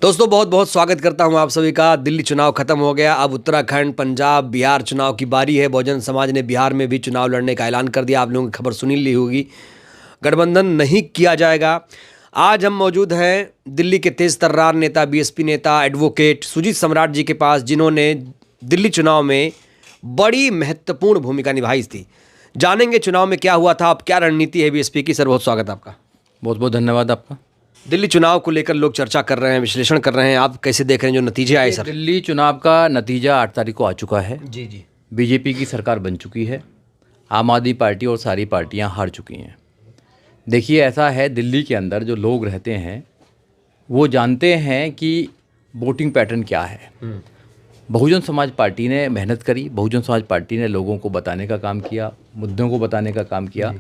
दोस्तों बहुत बहुत स्वागत करता हूं आप सभी का। दिल्ली चुनाव खत्म हो गया, अब उत्तराखंड, पंजाब, बिहार चुनाव की बारी है। बहुजन समाज ने बिहार में भी चुनाव लड़ने का ऐलान कर दिया। आप लोगों की खबर सुनी ली होगी, गठबंधन नहीं किया जाएगा। आज हम मौजूद हैं दिल्ली के तेज तर्रार नेता, बीएसपी नेता, एडवोकेट सुजीत सम्राट जी के पास, जिन्होंने दिल्ली चुनाव में बड़ी महत्वपूर्ण भूमिका निभाई थी। जानेंगे चुनाव में क्या हुआ था, अब क्या रणनीति है बीएसपी की। सर बहुत स्वागत आपका। बहुत बहुत धन्यवाद आपका। दिल्ली चुनाव को लेकर लोग चर्चा कर रहे हैं, विश्लेषण कर रहे हैं, आप कैसे देख रहे हैं जो नतीजे आए सर? दिल्ली चुनाव का नतीजा 8 तारीख को आ चुका है। जी जी। बीजेपी की सरकार बन चुकी है, आम आदमी पार्टी और सारी पार्टियां हार चुकी हैं। देखिए, ऐसा है, दिल्ली के अंदर जो लोग रहते हैं वो जानते हैं कि वोटिंग पैटर्न क्या है। बहुजन समाज पार्टी ने मेहनत करी, बहुजन समाज पार्टी ने लोगों को बताने का काम किया, मुद्दों को बताने का काम किया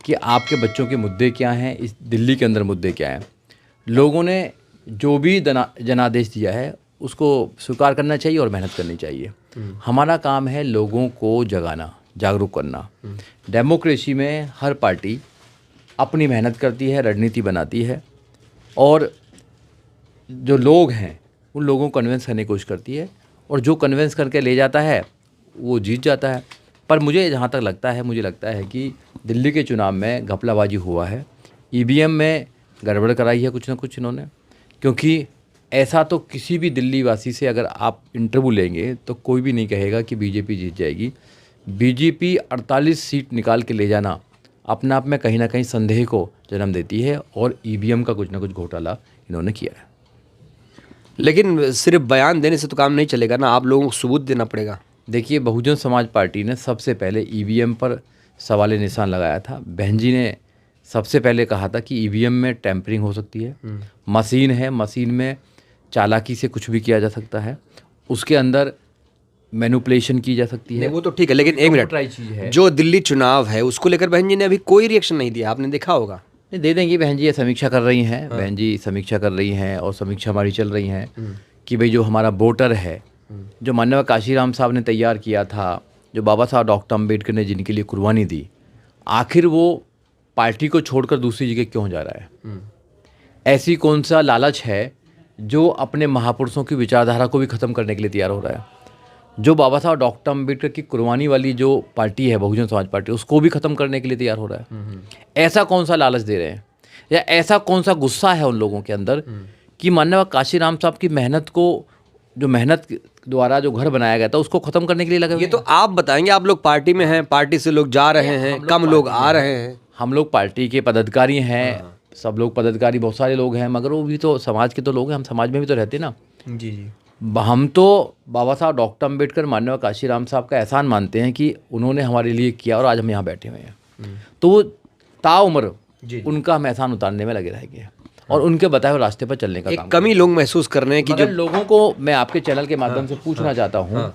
कि आपके बच्चों के मुद्दे क्या हैं, इस दिल्ली के अंदर मुद्दे क्या हैं। लोगों ने जो भी जनादेश दिया है उसको स्वीकार करना चाहिए और मेहनत करनी चाहिए। हमारा काम है लोगों को जगाना, जागरूक करना। डेमोक्रेसी में हर पार्टी अपनी मेहनत करती है, रणनीति बनाती है और जो लोग हैं उन लोगों को कन्विंस करने की कोशिश करती है और जो कन्विंस करके ले जाता है वो जीत जाता है। पर मुझे जहाँ तक लगता है, मुझे लगता है कि दिल्ली के चुनाव में घपलाबाजी हुआ है, ईवीएम में गड़बड़ कराई है कुछ ना कुछ इन्होंने। क्योंकि ऐसा तो किसी भी दिल्ली वासी से अगर आप इंटरव्यू लेंगे तो कोई भी नहीं कहेगा कि बीजेपी जीत जाएगी। बीजेपी 48 सीट निकाल के ले जाना अपने आप में कहीं ना कहीं संदेह को जन्म देती है और ईवीएम का कुछ ना कुछ घोटाला इन्होंने किया है। लेकिन सिर्फ बयान देने से तो काम नहीं चलेगा ना, आप लोगों को सबूत देना पड़ेगा। देखिए, बहुजन समाज पार्टी ने सबसे पहले ईवीएम पर सवाल निशान लगाया था। बहन जी ने सबसे पहले कहा था कि ईवीएम में टैंपरिंग हो सकती है, मशीन है, मशीन में चालाकी से कुछ भी किया जा सकता है, उसके अंदर मैनिपुलेशन की जा सकती है। वो तो ठीक है, लेकिन एक मिनट, चीज़ है जो दिल्ली चुनाव है उसको लेकर बहन जी ने अभी कोई रिएक्शन नहीं दिया, आपने देखा होगा। दे देंगी बहन जी, ये समीक्षा कर रही हैं। बहन जी समीक्षा कर रही हैं और समीक्षा हमारी चल रही हैं कि भाई जो हमारा वोटर है, जो माननीय काशीराम साहब ने तैयार किया था, जो बाबा साहब डॉक्टर अम्बेडकर ने जिनके लिए कुर्बानी दी, आखिर वो पार्टी को छोड़कर दूसरी जगह क्यों जा रहा है? ऐसी कौन सा लालच है जो अपने महापुरुषों की विचारधारा को भी ख़त्म करने के लिए तैयार हो रहा है? जो बाबा साहब डॉक्टर अम्बेडकर की कुर्बानी वाली जो पार्टी है, बहुजन समाज पार्टी, उसको भी ख़त्म करने के लिए तैयार हो रहा है। ऐसा कौन सा लालच दे रहे हैं या ऐसा कौन सा गुस्सा है उन लोगों के अंदर कि माननीय काशीराम साहब की मेहनत को, जो मेहनत द्वारा जो घर बनाया गया था, उसको ख़त्म करने के लिए लगे हुए हैं? ये तो आप बताएंगे, आप लोग पार्टी में हैं, पार्टी से लोग जा रहे हैं, कम लोग आ रहे हैं। हम लोग पार्टी के पदाधिकारी हैं, सब लोग पदाधिकारी, बहुत सारे लोग हैं, मगर वो भी तो समाज के तो लोग हैं, हम समाज में भी तो रहते ना। जी जी। हम तो बाबा साहब डॉक्टर अम्बेडकर, माननीय काशीराम साहब का एहसान मानते हैं कि उन्होंने हमारे लिए किया और आज हम यहाँ बैठे हुए हैं। तो वो ताउम्र उनका हम एहसान उतारने में लगे रहेंगे और उनके बताए हुए रास्ते पर चलने का एक कमी लोग महसूस कर रहे हैं कि जो लोगों को मैं आपके चैनल के माध्यम से पूछना चाहता हूँ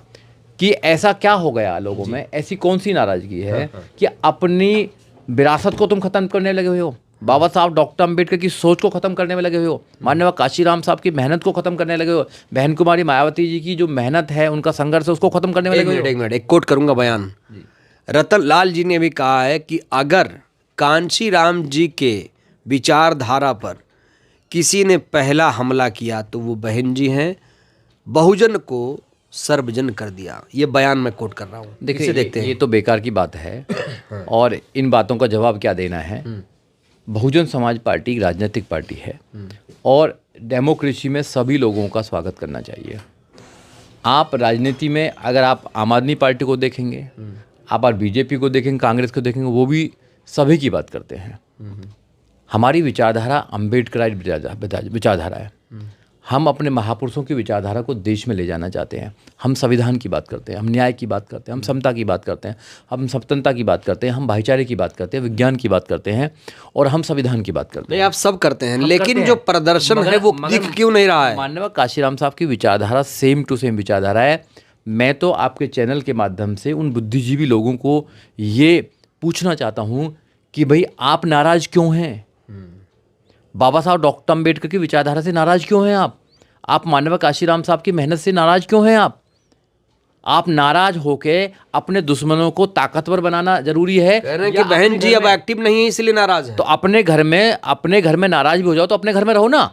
कि ऐसा क्या हो गया लोगों में, ऐसी कौन सी नाराजगी है कि अपनी विरासत को तुम खत्म करने लगे हुए हो, बाबा साहब डॉक्टर अम्बेडकर की सोच को खत्म करने में लगे हुए हो, माननीय काशीराम साहब की मेहनत को खत्म करने लगे हो, बहन कुमारी मायावती जी की जो मेहनत है, उनका संघर्ष है, उसको खत्म करने में लगे हो। एक मिनट, एक कोट करूंगा बयान। रतन लाल जी ने भी कहा है कि अगर कांशीराम जी के विचारधारा पर किसी ने पहला हमला किया तो वो बहन जी हैं, बहुजन को सर्वजन कर दिया। ये बयान मैं कोट कर रहा हूँ। देखिए, देखते हैं, ये तो बेकार की बात है और इन बातों का जवाब क्या देना है। बहुजन समाज पार्टी एक राजनीतिक पार्टी है और डेमोक्रेसी में सभी लोगों का स्वागत करना चाहिए। आप राजनीति में अगर आप आम आदमी पार्टी को देखेंगे, आप बीजेपी को देखेंगे, कांग्रेस को देखेंगे, वो भी सभी की बात करते हैं। हमारी विचारधारा अम्बेडकर विचारधारा है। हम अपने महापुरुषों की विचारधारा को देश में ले जाना चाहते हैं। हम संविधान की बात करते हैं, हम न्याय की बात करते हैं, हम समता की बात करते हैं, हम स्वतंत्रता की बात करते हैं, हम भाईचारे की बात करते हैं, विज्ञान की बात करते हैं और हम संविधान की बात करते हैं। नहीं, आप सब करते हैं, लेकिन जो प्रदर्शन है वो दिख क्यों नहीं रहा है? माननीय काशीराम साहब की विचारधारा सेम टू सेम विचारधारा है। मैं तो आपके चैनल के माध्यम से उन बुद्धिजीवी लोगों को ये पूछना चाहता हूँ कि भाई आप नाराज क्यों हैं? बाबा साहब डॉक्टर अम्बेडकर की विचारधारा से नाराज क्यों हैं आप माननीय काशीराम साहब की मेहनत से नाराज क्यों हैं आप नाराज होके अपने दुश्मनों को ताकतवर बनाना जरूरी है? कह रहे हैं कि बहन जी अब एक्टिव नहीं है इसलिए नाराज है। तो अपने घर में नाराज भी हो जाओ तो अपने घर में रहो ना।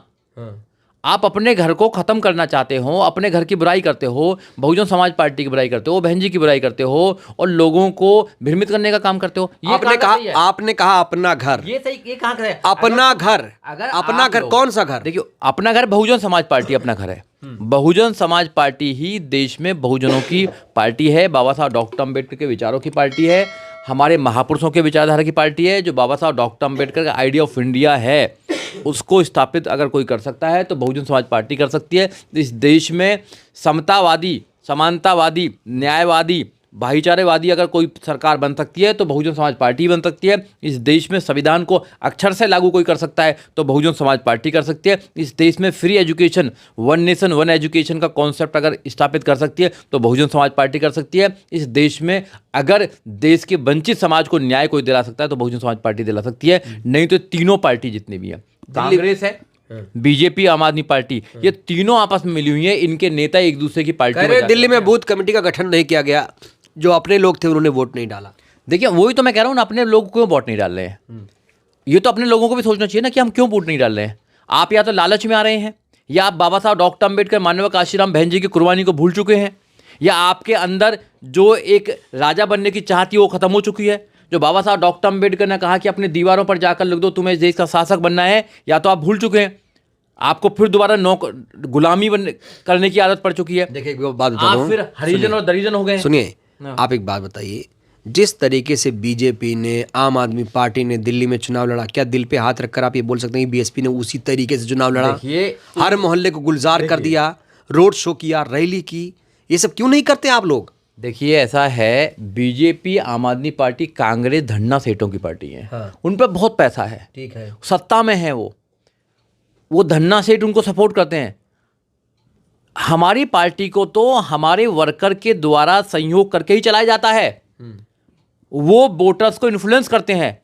आप अपने घर को ख़त्म करना चाहते हो, अपने घर की बुराई करते हो, बहुजन समाज पार्टी की बुराई करते हो, बहन जी की बुराई करते हो और लोगों को भ्रमित करने का काम करते हो। ये आपने कहा अपना घर, ये सही, ये कहाँ का है? अपना घर, अगर अपना आप घर लोग- कौन सा घर? देखिए, अपना घर बहुजन समाज पार्टी अपना घर है। बहुजन समाज पार्टी ही देश में बहुजनों की पार्टी है, बाबा साहब डॉक्टर अम्बेडकर के विचारों की पार्टी है, हमारे महापुरुषों के विचारधारा की पार्टी है। जो बाबा साहब डॉक्टर अम्बेडकर का आइडिया ऑफ इंडिया है उसको स्थापित अगर कोई कर सकता है तो बहुजन समाज पार्टी कर सकती है। इस देश में समतावादी, समानतावादी, न्यायवादी, भाईचारेवादी अगर कोई सरकार बन सकती है तो बहुजन समाज पार्टी बन सकती है। इस देश में संविधान को अक्षर से लागू कोई कर सकता है तो बहुजन समाज पार्टी कर सकती है। इस देश में free education, one nation one education का कॉन्सेप्ट अगर स्थापित कर सकती है तो बहुजन समाज पार्टी कर सकती है। इस देश में अगर देश के वंचित समाज को न्याय कोई दिला सकता है तो बहुजन समाज पार्टी दिला सकती है। नहीं तो तीनों पार्टी जितनी भी है, कांग्रेस है, बीजेपी, आम आदमी पार्टी, ये तीनों आपस में मिली हुई है। इनके नेता एक दूसरे की पार्टी कह रहे हैं दिल्ली में बूथ कमेटी का गठन नहीं किया गया, जो अपने लोग थे उन्होंने वोट नहीं डाला। देखिए, वही तो मैं कह रहा हूँ ना, अपने लोग क्यों वोट नहीं डाल रहे हैं। ये तो अपने लोगों को भी सोचना चाहिए ना कि हम क्यों वोट नहीं डाल रहे हैं। आप या तो लालच में आ रहे हैं, या आप बाबा साहब डॉक्टर अम्बेडकर, मानव काशीराम, बहन जी की कुर्बानी को भूल चुके हैं, या आपके अंदर जो एक राजा बनने की चाह थी वो खत्म हो चुकी है। जो बाबा साहब डॉक्टर अम्बेडकर ने कहा कि अपनी दीवारों पर जाकर लिख दो तुम्हें इस देश का शासक बनना है, या तो आप भूल चुके हैं, आपको फिर दोबारा गुलामी करने की आदत पड़ चुकी है। देखिए एक बात बता आप दूं, फिर हरिजन और दरिजन हो गए। सुनिए, आप एक बात बताइए, जिस तरीके से बीजेपी ने, आम आदमी पार्टी ने दिल्ली में चुनाव लड़ा, क्या दिल पे हाथ रखकर आप ये बोल सकते हैं कि बीएसपी ने उसी तरीके से चुनाव लड़ा? देखिए, हर मोहल्ले को गुलजार कर दिया, रोड शो किया, रैली की, ये सब क्यों नहीं करते आप लोग? देखिए, ऐसा है, बीजेपी, आम आदमी पार्टी, कांग्रेस धन्ना सेठों की पार्टी है। हाँ। उन पर बहुत पैसा है, ठीक है, सत्ता में है, वो धन्ना सेठ उनको सपोर्ट करते हैं। हमारी पार्टी को तो हमारे वर्कर के द्वारा सहयोग करके ही चलाया जाता है। वो वोटर्स को इन्फ्लुएंस करते हैं,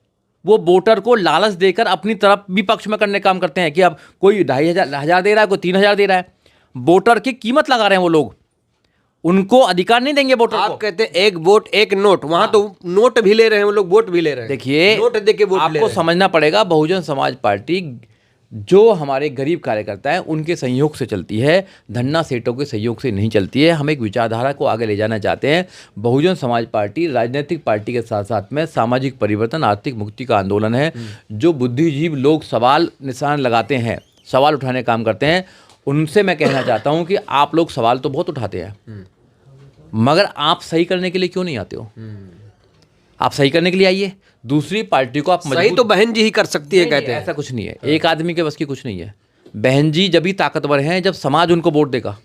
वो वोटर को लालच देकर अपनी तरफ भी पक्ष में करने काम करते हैं कि अब कोई 2,500 दे रहा है, कोई 3,000 दे रहा है, वोटर की कीमत लगा रहे हैं वो लोग। उनको अधिकार नहीं देंगे वोटर को। आप कहते हैं एक वोट एक नोट, वहां तो नोट भी ले रहे हैं वो लोग, वोट भी ले रहे हैं। देखिए, नोट दे के वोट ले आपको रहे हैं। समझना पड़ेगा, बहुजन समाज पार्टी जो हमारे गरीब कार्यकर्ता हैं उनके सहयोग से चलती है, धन्ना सेठों के सहयोग से नहीं चलती है। हम एक विचारधारा को आगे ले जाना चाहते हैं। बहुजन समाज पार्टी राजनीतिक पार्टी के साथ साथ में सामाजिक परिवर्तन, आर्थिक मुक्ति का आंदोलन है। जो बुद्धिजीव लोग सवाल निशान लगाते हैं, सवाल उठाने का काम करते हैं, उनसे मैं कहना चाहता हूँ कि आप लोग सवाल तो बहुत उठाते हैं, मगर आप सही करने के लिए क्यों नहीं आते हो? आप सही करने के लिए आइए। दूसरी पार्टी को आप सही तो बहन जी ही कर सकती है, कहते हैं। ऐसा कुछ नहीं है, एक आदमी के बस की कुछ नहीं है। बहन जी जब भी ताकतवर हैं जब समाज उनको वोट देगा।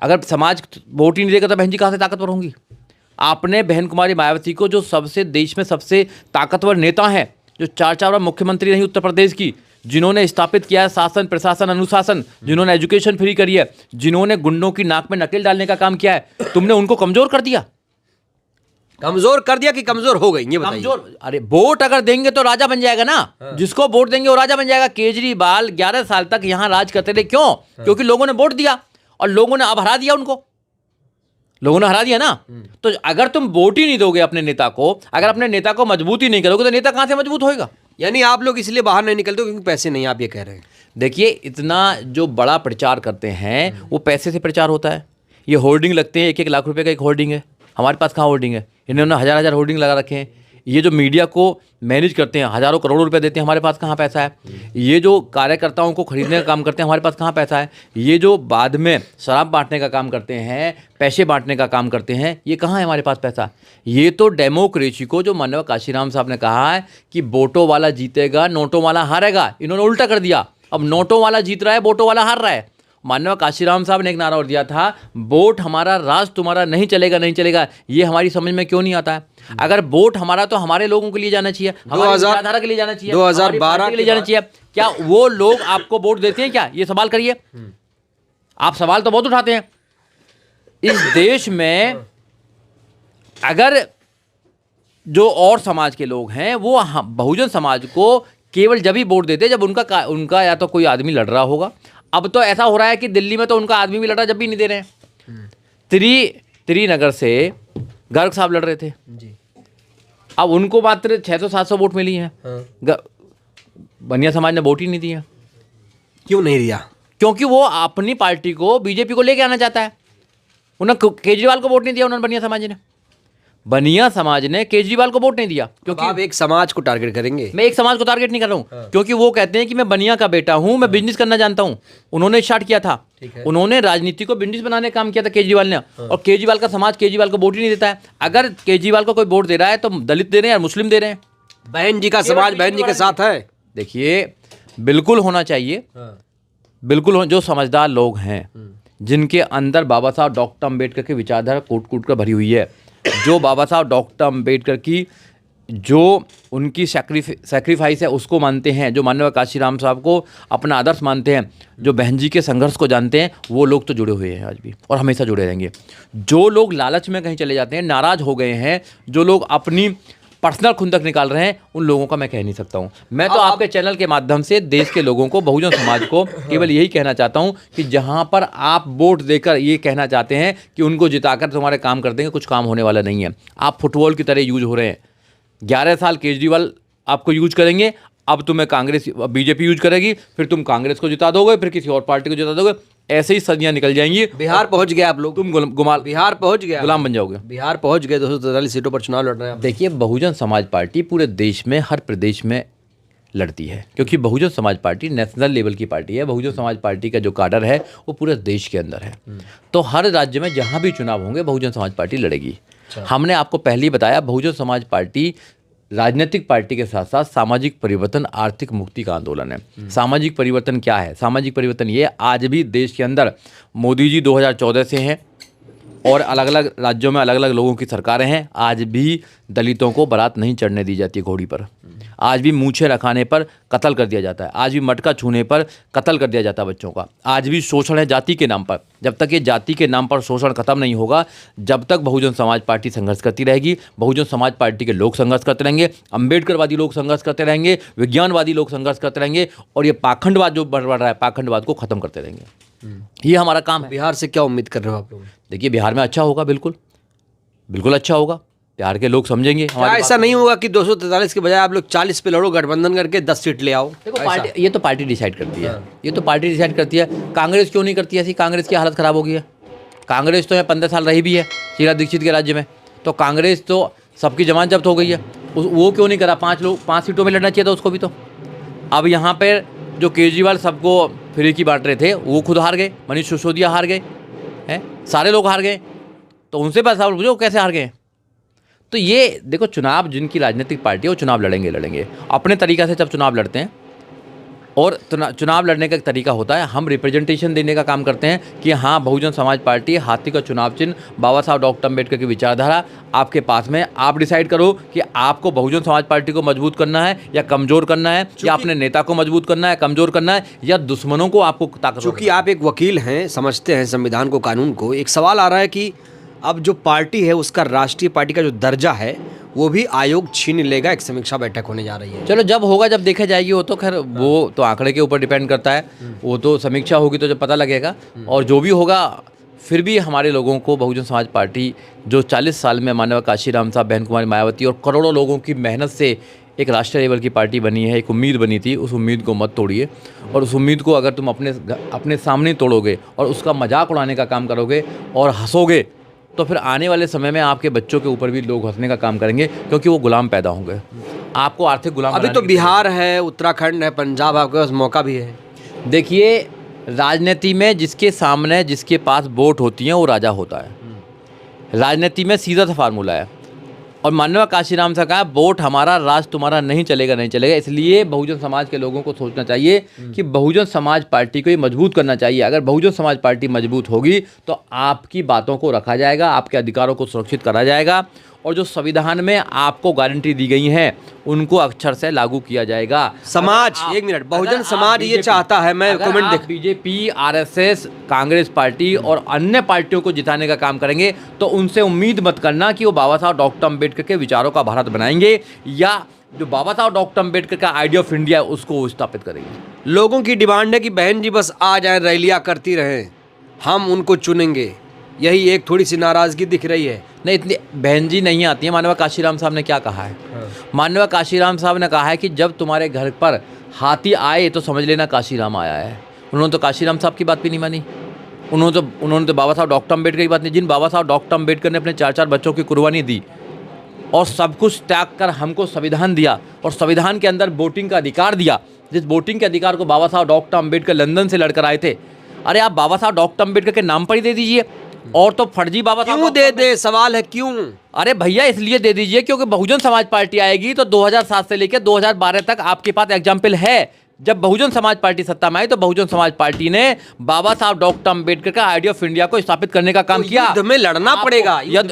अगर समाज वोट ही नहीं देगा तो बहन जी कहाँ से ताकतवर होंगी? आपने बहन कुमारी मायावती को, जो सबसे देश में सबसे ताकतवर नेता हैं, जो 4 बार मुख्यमंत्री रही उत्तर प्रदेश की, जिन्होंने स्थापित किया है शासन, प्रशासन, अनुशासन, जिन्होंने एजुकेशन फ्री करी है, जिन्होंने गुंडों की नाक में नकेल डालने का काम किया है, तुमने उनको कमजोर कर दिया। कमजोर कर दिया कि कमजोर हो गई, ये बताइए। कमजोर, अरे वोट अगर देंगे तो राजा बन जाएगा ना। जिसको वोट देंगे वो राजा बन जाएगा। केजरीवाल 11 साल तक यहाँ राज करते रहे, क्यों? क्योंकि लोगों ने वोट दिया और लोगों ने अब हरा दिया उनको, लोगों ने हरा दिया ना। तो अगर तुम वोट ही नहीं दोगे अपने नेता को, अगर अपने नेता को मजबूत ही नहीं करोगे तो नेता कहां से मजबूत होएगा? यानी आप लोग इसलिए बाहर नहीं निकलते क्योंकि पैसे नहीं, आप ये कह रहे हैं? देखिए, इतना जो बड़ा प्रचार करते हैं वो पैसे से प्रचार होता है। ये होर्डिंग लगते हैं, 1-1 लाख रुपए का एक होर्डिंग है। हमारे पास कहाँ होर्डिंग है? इन्होंने 1000-1000 होर्डिंग लगा रखे हैं। ये जो मीडिया को मैनेज करते हैं, हज़ारों करोड़ों रुपए देते हैं, हमारे पास कहाँ पैसा है? ये जो कार्यकर्ताओं को खरीदने का काम करते हैं, हमारे पास कहाँ पैसा है? ये जो बाद में शराब बांटने का काम करते हैं, पैसे बांटने का काम करते हैं, ये कहाँ है हमारे पास पैसा? ये तो डेमोक्रेसी को, जो मानव काशीराम साहब ने कहा है कि वोटों वाला जीतेगा, नोटों वाला हारेगा, इन्होंने उल्टा कर दिया। अब नोटों वाला जीत रहा है, वोटों वाला हार रहा है। मानव काशीराम साहब ने एक नारा और दिया था, वोट हमारा राज तुम्हारा, नहीं चलेगा नहीं चलेगा। ये हमारी समझ में क्यों नहीं आता है? अगर वोट हमारा तो हमारे लोगों के लिए जाना चाहिए, हमारी विचारधारा के लिए जाना चाहिए, 2012 के लिए जाना चाहिए। क्या वो लोग आपको वोट देते हैं क्या? ये सवाल करिए। आप सवाल तो बहुत उठाते हैं। इस देश में अगर जो और समाज के लोग हैं वो बहुजन समाज को केवल जब ही वोट देते हैं जब उनका या तो कोई आदमी लड़ रहा होगा। अब तो ऐसा हो रहा है कि दिल्ली में तो उनका आदमी भी लड़ा, जब भी नहीं दे रहे हैं। त्रिनगर से गर्ग साहब लड़ रहे थे जी। अब उनको मात्र 600-700 वोट मिली हैं। बनिया समाज ने वोट ही नहीं दिया। क्यों नहीं दिया? क्योंकि वो अपनी पार्टी को, बीजेपी को लेके आना चाहता है। उन्होंने केजरीवाल को वोट नहीं दिया, उन्होंने बनिया समाज ने, बनिया समाज ने केजरीवाल को वोट नहीं दिया। क्योंकि आप एक समाज को टारगेट करेंगे। मैं एक समाज को टारगेट नहीं कर रहा हूँ, क्योंकि वो कहते हैं कि मैं बनिया का बेटा हूँ, मैं बिजनेस करना जानता हूँ। उन्होंने स्टार्ट किया था, उन्होंने राजनीति को बिजनेस बनाने का काम किया था केजरीवाल ने, और केजरीवाल का समाज केजरीवाल को वोट ही नहीं देता है। अगर केजरीवाल को कोई वोट दे रहा है तो दलित दे रहे हैं या मुस्लिम दे रहे हैं। बहन जी का समाज बहन जी के साथ है। देखिए, बिल्कुल होना चाहिए, बिल्कुल जो समझदार लोग हैं, जिनके अंदर बाबा साहब डॉक्टर अम्बेडकर की विचारधारा कूट कूट कर भरी हुई है, जो बाबा साहब डॉक्टर अम्बेडकर की जो उनकी सेक्रीफाइस है उसको मानते हैं, जो माननीय काशीराम साहब को अपना आदर्श मानते हैं, जो बहन जी के संघर्ष को जानते हैं, वो लोग तो जुड़े हुए हैं आज भी और हमेशा जुड़े रहेंगे। जो लोग लालच में कहीं चले जाते हैं, नाराज़ हो गए हैं, जो लोग अपनी पर्सनल खुंदक निकाल रहे हैं, उन लोगों का मैं कह नहीं सकता हूं। मैं तो आपके चैनल के माध्यम से देश के लोगों को, बहुजन समाज को केवल यही कहना चाहता हूं कि जहां पर आप वोट देकर ये कहना चाहते हैं कि उनको जिताकर तुम्हारे काम कर देंगे, कुछ काम होने वाला नहीं है। आप फुटबॉल की तरह यूज हो रहे हैं। 11 साल केजरीवाल आपको यूज करेंगे, अब तुम्हें कांग्रेस बीजेपी यूज करेगी, फिर तुम कांग्रेस को जिता दोगे, फिर किसी और पार्टी को जिता दोगे, ऐसे ही सदियां निकल जाएंगी। बिहार पहुंच गए आप लोग, तुम गुमाल बिहार पहुंच गया, गुलाम बन जाओगे। बिहार पहुंच गए, 243 सीटों पर चुनाव लड़ रहे हैं। देखिए, बहुजन समाज पार्टी पूरे देश में हर प्रदेश में लड़ती है, क्योंकि Bahujan Samaj party national level की पार्टी है। बहुजन समाज पार्टी का जो काडर है वो पूरे देश के अंदर है, तो हर राज्य में जहां भी चुनाव होंगे बहुजन समाज पार्टी लड़ेगी। हमने आपको पहले ही बताया, बहुजन समाज पार्टी राजनीतिक पार्टी के साथ साथ सामाजिक परिवर्तन, आर्थिक मुक्ति का आंदोलन है। सामाजिक परिवर्तन क्या है? सामाजिक परिवर्तन ये आज भी देश के अंदर मोदी जी 2014 से हैं और अलग अलग राज्यों में अलग अलग लोगों की सरकारें हैं। आज भी दलितों को बारात नहीं चढ़ने दी जाती घोड़ी पर, आज भी मूछें रखाने पर कत्ल कर दिया जाता है, आज भी मटका छूने पर कत्ल कर दिया जाता है बच्चों का, आज भी शोषण है जाति के नाम पर। जब तक ये जाति के नाम पर शोषण खत्म नहीं होगा, जब तक बहुजन समाज पार्टी संघर्ष करती रहेगी। बहुजन समाज पार्टी के लोग संघर्ष करते रहेंगे, अम्बेडकरवादी लोग संघर्ष करते रहेंगे, विज्ञानवादी लोग संघर्ष करते रहेंगे, और ये पाखंडवाद जो बढ़ रहा है, पाखंडवाद को खत्म करते रहेंगे। ये हमारा काम है। बिहार से क्या उम्मीद कर रहे हो आप लोग? देखिए, बिहार में अच्छा होगा, बिल्कुल बिल्कुल अच्छा होगा। बिहार के लोग समझेंगे। क्या ऐसा नहीं होगा कि 243 के बजाय आप लोग 40 पे लड़ो, गठबंधन करके 10 सीट ले आओ? देखो, पार्टी, ये तो पार्टी डिसाइड करती है, ये तो पार्टी डिसाइड करती है। कांग्रेस क्यों नहीं करती है ऐसी? कांग्रेस की हालत ख़राब हो गई है। कांग्रेस तो 15 साल रही भी है शीला दीक्षित के राज्य में, तो कांग्रेस तो सबकी जमानत जब्त हो गई है। वो क्यों नहीं करा? 5 सीटों में लड़ना चाहिए था उसको भी। तो अब यहाँ पर जो केजरीवाल सबको फ्री की बांट रहे थे, वो खुद हार गए, मनीष सिसोदिया हार गए हैं, सारे लोग हार गए। तो उनसे बस आप पूछो कैसे हार गए। तो ये देखो, चुनाव जिनकी राजनीतिक पार्टी है वो चुनाव लड़ेंगे अपने तरीक़ा से। जब चुनाव लड़ते हैं, और चुनाव लड़ने का एक तरीका होता है, हम रिप्रेजेंटेशन देने का काम करते हैं कि हाँ, बहुजन समाज पार्टी, हाथी का चुनाव चिन्ह, बाबा साहब डॉक्टर अम्बेडकर की विचारधारा आपके पास में। आप डिसाइड करो कि आपको बहुजन समाज पार्टी को मजबूत करना है या कमज़ोर करना है, या अपने नेता को मजबूत करना है, कमज़ोर करना है, या दुश्मनों को आपको ताकत। चूँकि आप एक वकील हैं, समझते हैं संविधान को, कानून को, एक सवाल आ रहा है कि अब जो पार्टी है उसका राष्ट्रीय पार्टी का जो दर्जा है वो भी आयोग छीन लेगा। एक समीक्षा बैठक होने जा रही है। चलो, जब होगा, जब देखा जाएगी, वो तो खैर वो तो आंकड़े के ऊपर डिपेंड करता है। वो तो समीक्षा होगी तो जब पता लगेगा, और जो भी होगा, फिर भी हमारे लोगों को बहुजन समाज पार्टी जो 40 साल में माननीय काशीराम साहब, बहन कुमारी मायावती और करोड़ों लोगों की मेहनत से एक राष्ट्रीय लेवल की पार्टी बनी है, एक उम्मीद बनी थी, उस उम्मीद को मत तोड़िए। और उस उम्मीद को अगर तुम अपने सामने तोड़ोगे और उसका मजाक उड़ाने का काम करोगे और हंसोगे, तो फिर आने वाले समय में आपके बच्चों के ऊपर भी लोग हंसने का काम करेंगे, क्योंकि वो गुलाम पैदा होंगे। आपको आर्थिक गुलाम अभी तो बिहार है, उत्तराखंड है, पंजाब, आपके पास मौका भी है। देखिए, राजनीति में जिसके सामने, जिसके पास वोट होती है, वो राजा होता है। राजनीति में सीधा सा फार्मूला है, और माननीय काशीराम से कहा, वोट हमारा, राज तुम्हारा नहीं चलेगा, नहीं चलेगा। इसलिए बहुजन समाज के लोगों को सोचना चाहिए कि बहुजन समाज पार्टी को ये मजबूत करना चाहिए। अगर बहुजन समाज पार्टी मजबूत होगी तो आपकी बातों को रखा जाएगा, आपके अधिकारों को सुरक्षित करा जाएगा, और जो संविधान में आपको गारंटी दी गई है उनको अक्षर से लागू किया जाएगा। समाज, एक मिनट, बहुजन समाज ये चाहता है, मैं कमेंट देख, बीजेपी, आरएसएस, कांग्रेस पार्टी और अन्य पार्टियों को जिताने का काम करेंगे, तो उनसे उम्मीद मत करना कि वो बाबा साहब डॉक्टर अम्बेडकर के विचारों का भारत बनाएंगे, या जो बाबा साहब डॉक्टर अम्बेडकर का आइडिया ऑफ इंडिया उसको स्थापित करेंगे। लोगों की डिमांड है कि बहन जी बस आ जाए, रैलियां करती रहें, हम उनको चुनेंगे। यही एक थोड़ी सी नाराजगी दिख रही है। नहीं, इतनी बहन जी नहीं आती है। माननीय काशीराम साहब ने क्या कहा है? माननीय काशीराम साहब ने कहा है कि जब तुम्हारे घर पर हाथी आए तो समझ लेना काशीराम आया है। उन्होंने तो काशीराम साहब की बात भी नहीं मानी, उन्होंने तो बाबा साहब डॉक्टर अम्बेडकर की बात नहीं। जिन बाबा साहब डॉक्टर अम्बेडकर ने अपने 4 बच्चों की कुर्बानी दी और सब कुछ त्याग कर हमको संविधान दिया और संविधान के अंदर वोटिंग का अधिकार दिया, जिस वोटिंग के अधिकार को बाबा साहब डॉक्टर अम्बेडकर लंदन से लड़कर आए थे, अरे आप बाबा साहब डॉक्टर अम्बेडकर के नाम पर ही दे दीजिए। और तो फर्जी बाबा साहब क्यों दे सवाल है क्यों? अरे भैया इसलिए दे दीजिए क्योंकि बहुजन समाज पार्टी आएगी तो 2007 से लेकर 2012 तक आपके पास एग्जाम्पल है। जब बहुजन समाज पार्टी सत्ता में आई तो बहुजन समाज पार्टी ने बाबा साहब डॉक्टर अम्बेडकर का आइडिया ऑफ इंडिया को स्थापित करने का काम किया। युद्ध में लड़ना पड़ेगा, युद्ध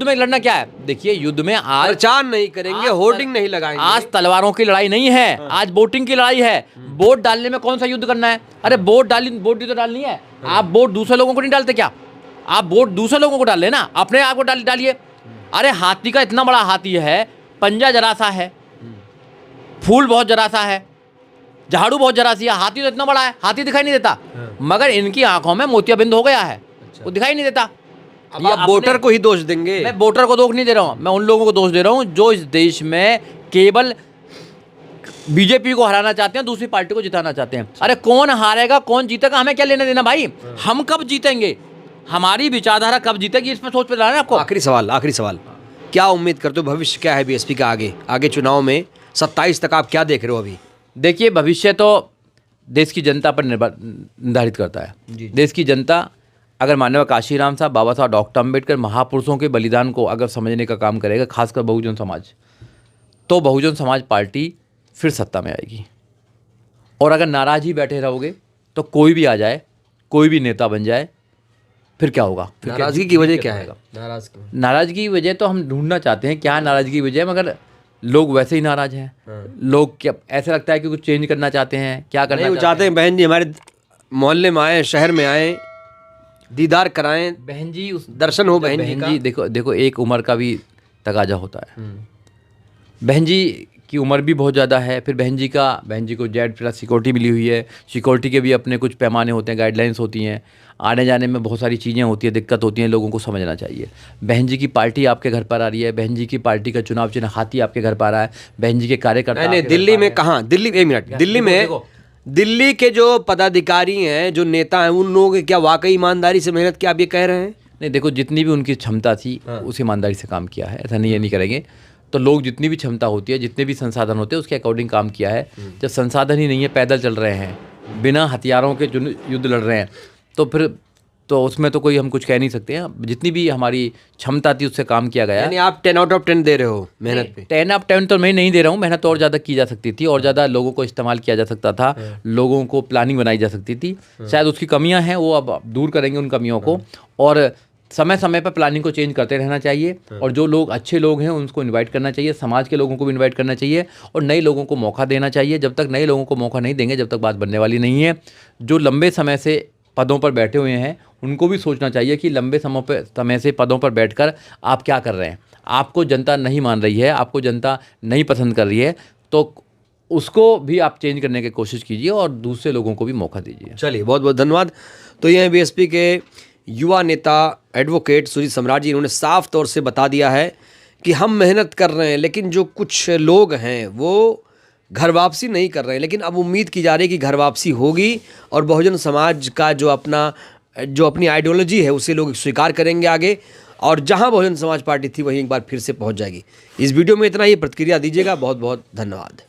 में लड़ना क्या है? देखिए युद्ध में आज प्रचार नहीं करेंगे, होर्डिंग नहीं लगाएंगे, आज तलवारों की लड़ाई नहीं है, आज वोटिंग की लड़ाई है। वोट डालने में कौन सा युद्ध करना है? अरे वोट तो डालनी है। आप वोट दूसरे लोगों को नहीं डालते क्या? आप वोट दूसरे लोगों को डाल लेना, अपने आप को डालिए। अरे हाथी का इतना बड़ा हाथी है, पंजा जरा सा है, फूल बहुत जरा सा है, झाड़ू बहुत जरा सी है, हाथी तो इतना बड़ा है, हाथी दिखाई नहीं देता। मगर इनकी आंखों में मोतियाबिंद हो गया है, वो दिखाई नहीं देता। अब आप वोटर को ही दोष देंगे? मैं वोटर को दोष नहीं दे रहा हूँ, मैं उन लोगों को दोष दे रहा हूँ जो इस देश में केवल बीजेपी को हराना चाहते हैं, दूसरी पार्टी को जिताना चाहते हैं। अरे कौन हारेगा कौन जीतेगा हमें क्या लेना देना भाई? हम कब जीतेंगे, हमारी विचारधारा कब जीतेगी, इस पर सोच पे लाना है आपको। आखिरी सवाल, क्या उम्मीद करते हो भविष्य क्या है बीएसपी का आगे चुनाव में 27 तक आप क्या देख रहे हो अभी? देखिए भविष्य तो देश की जनता पर निर्धारित करता है। देश की जनता अगर माननीय काशीराम साहब, बाबा साहब डॉक्टर अम्बेडकर महापुरुषों के बलिदान को अगर समझने का काम करेगा, खासकर बहुजन समाज, तो बहुजन समाज पार्टी फिर सत्ता में आएगी। और अगर नाराज ही बैठे रहोगे तो कोई भी आ जाए, कोई भी नेता बन जाए, फिर क्या होगा? नाराजगी की वजह क्या है? नाराजगी की वजह तो हम ढूंढना चाहते हैं क्या नाराजगी की वजह, मगर लोग वैसे ही नाराज हैं। लोग क्या ऐसा लगता है कि कुछ चेंज करना चाहते हैं, क्या करना चाहते हैं? बहन जी हमारे मोहल्ले में आए, शहर में आए, दीदार कराएं, बहन जी उस दर्शन हो बहन जी। देखो एक उम्र का भी तकाजा होता है। बहन जी की उम्र भी बहुत ज़्यादा है, फिर बहन जी को Z+ सिक्योरिटी मिली हुई है। सिक्योरिटी के भी अपने कुछ पैमाने होते हैं, गाइडलाइंस होती हैं, आने जाने में बहुत सारी चीज़ें होती हैं, दिक्कत होती हैं, लोगों को समझना चाहिए। बहन जी की पार्टी आपके घर पर आ रही है, बहन जी की पार्टी का चुनाव चिन्ह हाथी आपके घर पर आ रहा है, बहन जी के कार्यकर्ता नहीं, दिल्ली में कहाँ? दिल्ली, एक मिनट, दिल्ली में दिल्ली के जो पदाधिकारी हैं, जो नेता हैं, उन लोगों की क्या वाकई ईमानदारी से मेहनत की आप ये कह रहे हैं? नहीं, देखो जितनी भी उनकी क्षमता थी उस ईमानदारी से काम किया है, ऐसा नहीं, ये नहीं करेंगे। तो लोग जितनी भी क्षमता होती है, जितने भी संसाधन होते हैं, उसके अकॉर्डिंग काम किया है। जब संसाधन ही नहीं है, पैदल चल रहे हैं, बिना हथियारों के युद्ध लड़ रहे हैं, तो फिर तो उसमें तो कोई हम कुछ कह नहीं सकते हैं। जितनी भी हमारी क्षमता थी उससे काम किया गया। यानी आप 10 out of 10 दे रहे हो मेहनत पे? 10 out of 10 तो मैं नहीं दे रहा हूँ, मेहनत और ज़्यादा की जा सकती थी, और ज़्यादा लोगों को इस्तेमाल किया जा सकता था, लोगों को प्लानिंग बनाई जा सकती थी। शायद उसकी कमियाँ हैं, वो अब दूर करेंगे उन कमियों को, और समय समय पर प्लानिंग को चेंज करते रहना चाहिए। और जो लोग अच्छे लोग हैं उनको इन्वाइट करना चाहिए, समाज के लोगों को भी इन्वाइट करना चाहिए, और नए लोगों को मौका देना चाहिए। जब तक नए लोगों को मौका नहीं देंगे, जब तक बात बनने वाली नहीं है। जो लंबे समय से पदों पर बैठे हुए हैं उनको भी सोचना चाहिए कि लंबे समय से पदों पर बैठकर आप क्या कर रहे हैं। आपको जनता नहीं मान रही है, आपको जनता नहीं पसंद कर रही है, तो उसको भी आप चेंज करने की कोशिश कीजिए और दूसरे लोगों को भी मौका दीजिए। चलिए, बहुत बहुत धन्यवाद। तो ये बीएसपी के युवा नेता एडवोकेट सुजीत सम्राट जी, इन्होंने साफ तौर से बता दिया है कि हम मेहनत कर रहे हैं, लेकिन जो कुछ लोग हैं वो घर वापसी नहीं कर रहे हैं। लेकिन अब उम्मीद की जा रही है कि घर वापसी होगी और बहुजन समाज का जो अपनी आइडियोलॉजी है उसे लोग स्वीकार करेंगे आगे, और जहां बहुजन समाज पार्टी थी वहीं एक बार फिर से पहुंच जाएगी। इस वीडियो में इतना ही, प्रतिक्रिया दीजिएगा। बहुत बहुत धन्यवाद।